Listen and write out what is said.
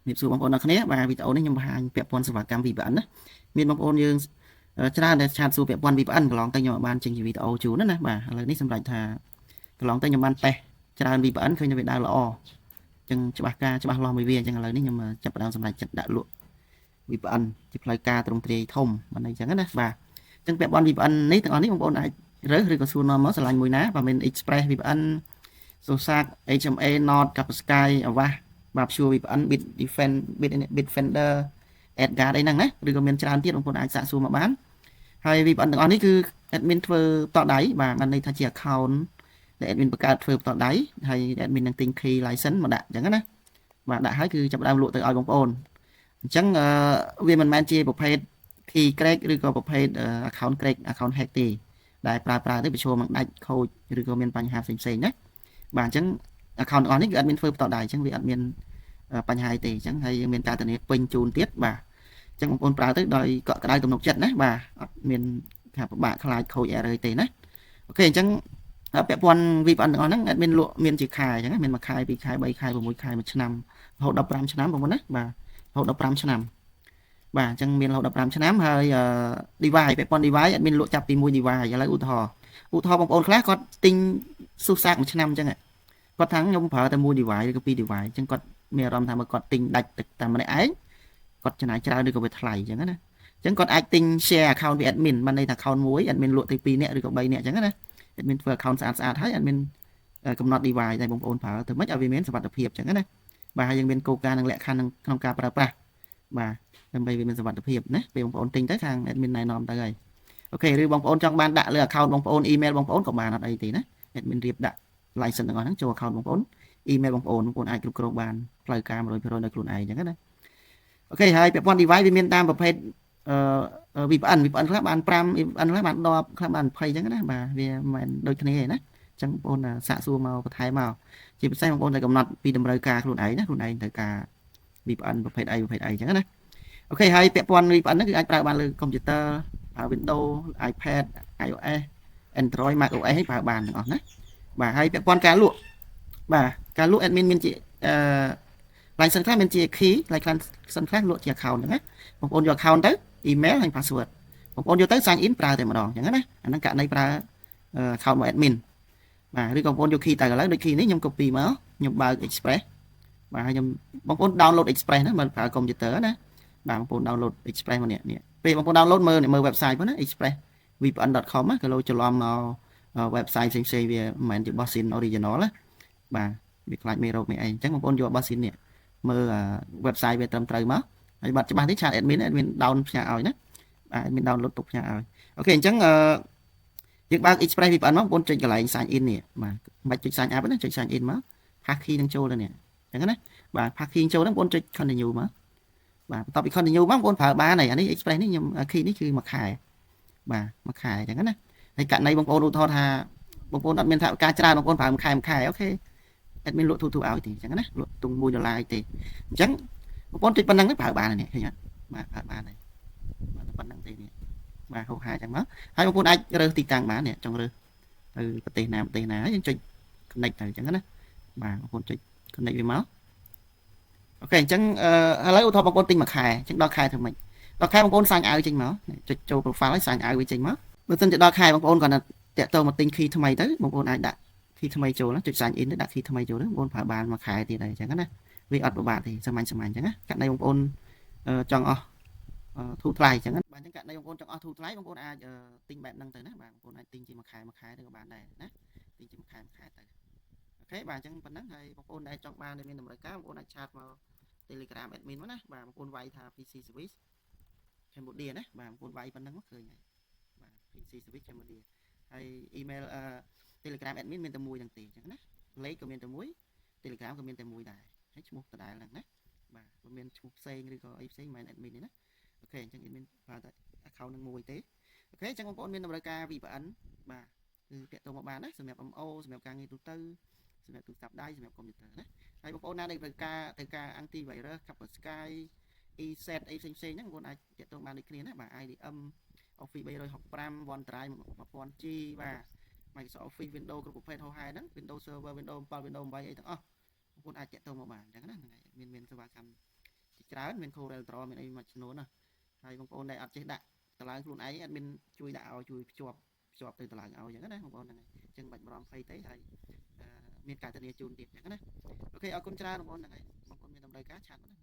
nghiệp sự bóng ôn ở khné và video này nhằm hàng vẹp pon sản phẩm vì bạn đó miền bóng ôn dương cho nên chạm xuống vẹp pon vì bạn lองtay nhỏ ban trình video chú nữa nè bà lời ní xâm lạnh thà lองtay nhỏ ban tè cho nên vì bạn khơi nhà việt đa lọ chân cho bác cho bác lo mới về chẳng lời ní nhưng mà chập đang xâm lạnh chặt đã luộc vì bạn chụp lại ca trong tre thông bên này chẳng nè bà chân vẹp pon vì bạn ní từng ní bóng ôn này rớt rồi có xu nó mất lạnh mùi ná và mình express vì bạn số sạc HMA Nord cặp Sky ở va và chùa bị ăn bit defender Edgar đây năng đấy rồi còn miền tràn tiết ông còn ai xạ xu mà bán hay vì bạn nóiនេះគឺ admin ធ្វើតដៃបាទបានន័យថាជា account ដែល admin បង្កើតធ្វើតដៃហើយ admin នឹងទិញ key license មកដាក់អញ្ចឹងណាបាទដាក់ហើយគឺចាប់ដើមលក់ទៅឲ្យបងប្អូនអញ្ចឹងវាមិនមែនជាប្រភេទ key crack ឬក៏ប្រភេទ account crack account hack ទេដែលប្រើទៅប្រឈមនឹងដាច់ខូចឬក៏មានបញ្ហាផ្សេងៗណាបាទអញ្ចឹង account ទាំងអស់នេះគឺ admin ធ្វើបន្តដែរអញ្ចឹងវាអត់មានបញ្ហាទេអញ្ចឹងហើយយើងមានការធានាពេញជូនទៀតបាទអញ្ចឹងបងប្អូនប្រើទៅដោយកក់ក្ដៅទំនុកចិត្តណាបាទអត់មានការពិបាកខ្លាចខូច error ទេណាអូខេអញ្ចឹងពាក់ព័ន្ធ VPN ទាំងអស់ហ្នឹង admin លក់មានជាខែអញ្ចឹងមានមួយខែពីរខែ3ខែ6ខែ1ឆ្នាំរហូតដល់5ឆ្នាំបងប្អូនណាបាទរហូតដល់5ឆ្នាំបាទអញ្ចឹងមានរហូតដល់5ឆ្នាំហើយdevice ពាក់ព័ន្ធ device admin លក់ចាប់ពី1 device ឥឡូវឧទាហរណ៍បងប្អូនខ្លះគាត់ទិញស៊ូសាក1ឆ្នាំអញ្ចឹងគាត់ថាខ្ញុំប្រើតែមួយ device ឬក៏ពីរ device អញ្ចឹងគាត់មានអារម្មណ៍ថាបើគាត់ទិញដាច់តែម្នាក់ឯងគាត់ចំណាយច្រើនឬក៏វាថ្លៃអញ្ចឹងណាអញ្ចឹងគាត់អាចទិញ share account ពី admin បានន័យថា account មួយ admin លក់ទៅ2នាក់ឬក៏3នាក់អញ្ចឹងណា admin ធ្វើ account ស្អាតហើយ admin កំណត់ device ដែលបងប្អូនប្រើទៅមិនឲ្យវាមានសុវត្ថិភាពអញ្ចឹងណាបាទហើយយើងមានគោលការណ៍និងលក្ខខណ្ឌក្នុងការប្រើប្រាស់បាទដើម្បីវាមានសុវត្ថិភាពណាពេលបងប្អូនទិញទៅខាង admin ណែនាំទៅហើយអូខេឬបងប្អូនចង់បានដាក់លើ account បងប្អូន email បងប្អូនក៏បានអត់អីទេណា admin រៀបដាក់ license ទាំងអស់ហ្នឹងចូល account បងប្អូន email បងប្អូនអាចគ្រប់គ្រងបានផ្លូវការ 100% ដោយខ្លួនឯងអញ្ចឹងណាអូខេហើយពាក់ព័ន្ធ device វាមានតាមប្រភេទVPN ខ្លះបាន5 VPN ខ្លះបាន10ខ្លះបាន20អញ្ចឹងណាបាទវាមិនដូចគ្នាទេណាអញ្ចឹងបងប្អូនសាកសួរមកបន្ថែមមកជាពិសេសបងប្អូនត្រូវកំណត់ពីតម្រូវការខ្លួនឯងណាខ្លួនឯងត្រូវការ VPN ប្រភេទអីអញ្ចឹងណាអូខេហើយពាក់ព័ន្ធ VPN ហ្នឹងគឺអាចប្រើបានលើកុំព្យូទ័រប្រើ Windows iPad iOS Android macOS ឲ្យប្រើបានទាំងអស់ណាបាទហើយពាក់ព័ន្ធការលក់បាទការលក់ admin មានជាlicense ខ្លះមានជា key license ខ្លះលក់ជា account ហ្នឹងណាបងប្អូនយក account ទៅ email ហើយ password បងប្អូនយកទៅ sign in ប្រើតែម្ដងអញ្ចឹងណាអាហ្នឹងករណីប្រើ account របស់ admin បាទឬក៏បងប្អូនយក key ទៅឥឡូវដូច key នេះខ្ញុំ copy មកខ្ញុំបើក Express បាទហើយខ្ញុំបងប្អូន download Express ណាមើលប្រើកុំព្យូទ័រណាបាទបងប្អូន download Express មកនេះពេលបងប្អូន download មើល website ហ្នឹងណា expressvpn.com ណាក៏លោច្រឡំមក website ផ្សេងៗវាមិនមែនជារបស់ SIN original ណាបាទវាខ្លាចមេរោគមេអីអញ្ចឹងបងប្អូនយករបស់ SIN នេះមើល website វាត្រឹមត្រូវមកហើយបាត់ច្បាស់ទេឆាត admin down ផ្ញើឲ្យណាបាទ admin download ទុកផ្ញើឲ្យអូខេអញ្ចឹងយើងបើក Express VPN មកបងប្អូនចុចកន្លែង sign in នេះបាទមិនបាច់ចុច sign up ទេចុច sign in មក pass key នឹងចូលទៅនេះអញ្ចឹងណាបាទ pass key ចូលហ្នឹងបងប្អូនចុច continue មកបាទបន្ទាប់ពី continue មកបងប្អូនប្រើបានហើយអានេះ Express នេះខ្ញុំ key នេះគឺមួយខែបាទមួយខែអញ្ចឹងណាហើយករណីបងប្អូនឧទាហរណ៍ថាបងប្អូនអត់មានថវិកាច្រើនបងប្អូនប្រើមួយខែអូខេ admin លក់ទូឲ្យទេអញ្ចឹងណាលក់ទុំ$1ទេអញ្ចឹងបងប្អូនចុចប៉ុណ្ណឹងទៅប្រើបានហើយនេះឃើញអត់បាទប្រើបានហើយបាទប៉ុណ្ណឹងទេនេះបាទហោហាអញ្ចឹងមកហើយបងប្អូនអាចរើសទីតាំងបាននេះចង់រើសទៅប្រទេសណាហើយយើងចុច connect ទៅអញ្ចឹងណាបាទបងប្អូនចុច connect វាមកអូខេអញ្ចឹងឥឡូវឧទាហរណ៍បងប្អូនទិញមួយខែអញ្ចឹងដល់ខែធ្វើម៉េចដល់ខែបងប្អូនសាញ់អាវចេញមកចុចចូល profile ហើយសាញ់អាវវាចេញមកបើមិនជាដល់ខែបងប្អូនគាត់តាក់ទងមកទិញ key ថ្មីទៅបងប្អូនអាចដាក់ key ថ្មីចូលចុច sign in ទៅដាក់ key ថ្មីចូលទៅបងប្អូនប្រើបានមួយខែទៀតហើយអញ្ចឹងណាវាអត់ពិបាកទេសាមញ្ញអញ្ចឹងណាករណីបងប្អូនចង់អស់ធូរថ្លៃអញ្ចឹងណាបាទអញ្ចឹងករណីបងប្អូនចង់អស់ធូរថ្លៃបងប្អូនអាចទិញបែបហ្នឹងទៅណាបាទបងប្អូនអាចទិញជាមួយខែទៅក៏បានដែរណាទិញជាមួយខែទៅអូខេបាទអញ្ចឹងប៉ុណ្ណឹងហើយបងប្អូនដែលចង់បានមានតម្រូវការបងប្អូនអាចឆាតមក Telegram admin មកណាបាទបងប្អូនវាយថា PC service Cambodia ណាបាទបងប្អូនវាយប៉ុណ្ណឹងមកឃើញហើយបាទ PC service Cambodia ហើយ email Telegram admin មានតែមួយហ្នឹងទេអញ្ចឹងណាលេខក៏មានតែមួយ Telegram ក៏មានតែមួយដែរហើយឈ្មោះដដែលហ្នឹងណាបាទមិនមានឈ្មោះផ្សេងឬក៏អីផ្សេងមិនមែន admin ទេណាអូខេអញ្ចឹង admin ប្រើតែ account នឹងមួយទេអូខេអញ្ចឹងបងប្អូនមានតម្រូវការ VPN បាទគឺតាក់ទងមកបានណាសម្រាប់ MO សម្រាប់ការងារទូទៅសម្រាប់ទូរស័ព្ទដៃសម្រាប់កុំព្យូទ័រណាហើយបងប្អូនណាដែលត្រូវការ antivirus Kaspersky ESET អីផ្សេងហ្នឹងបងប្អូនអាចតាក់ទងបានដូចគ្នាណាបាទ IDM Office 365 OneDrive 1000G បាទ Microsoft Office Windows គ្រប់ប្រភេទហោហែហ្នឹង Windows Server Windows 7 Windows 8អីទាំងអស់បងប្អូនអាចតាក់ទងមកបានអញ្ចឹងណាហ្នឹងហើយមានសេវាកម្ម ច្រើនមាន Corel Draw មានអីមួយចំនួនណាហើយបងប្អូនដែលអត់ចេះដាក់តឡើងខ្លួនឯងអត់មានជួយដាក់ឲ្យជួយភ្ជាប់ទៅតឡើងឲ្យអញ្ចឹងណាបងប្អូនហ្នឹងហើយអញ្ចឹងបាច់បារម្ភភ័យទេហើយមានការធានាជូនទៀតអញ្ចឹងណាអូខេអរគុណច្រើនបងប្អូនហ្នឹងហើយបងប្អូនមានតម្រូវការឆាតមកណា